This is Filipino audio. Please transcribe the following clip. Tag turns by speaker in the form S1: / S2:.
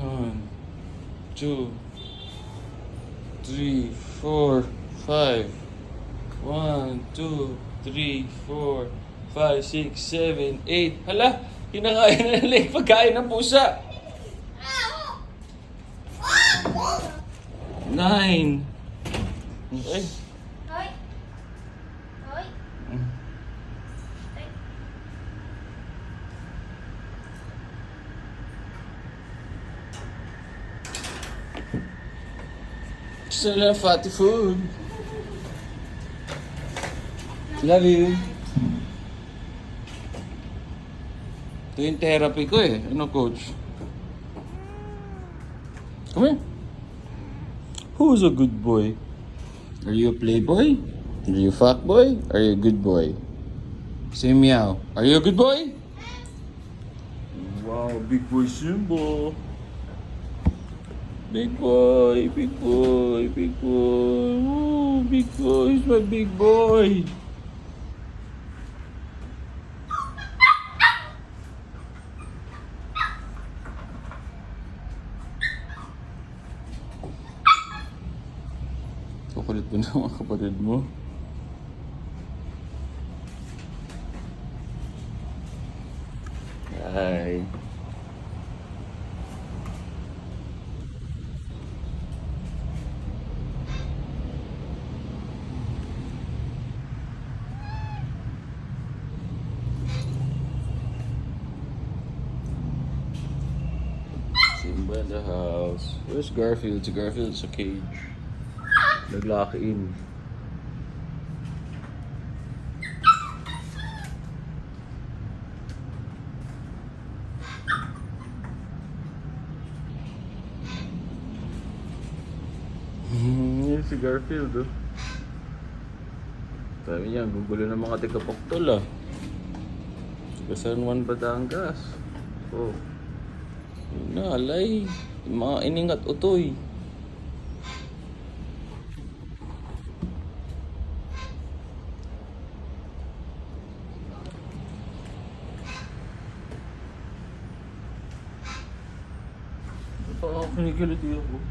S1: 1, 2, 3, 4, 5. 1, 2, 3, 4, 5, 6, 7, 8. Hala, kinakain na nila yung pagkain ng pusa. 9. Ay.
S2: Hoy. Hoy.
S1: Gusto nila fatty food. Love you. Ito yung therapy ko eh. Ano, coach? Come here. Who's a good boy? Are you a playboy? Are you a fuck boy? Are you a good boy? Say meow. Are you a good boy? Wow, big boy Simba. Big boy, big boy, big boy. Oh, big boy, he's my big boy. Kukulit mo na mga kapatid mo. Hi. Simba in the house. Where's Garfield? Si Garfield sa cage. Nag-lock in. Yan si Garfield, oh. Sabi niya, gugulo ng mga taga-Poctol, ah. Taga San Juan, Batangas. Oh. Yun na, alay. Yung mga ining at utoy. Kinikilit ako.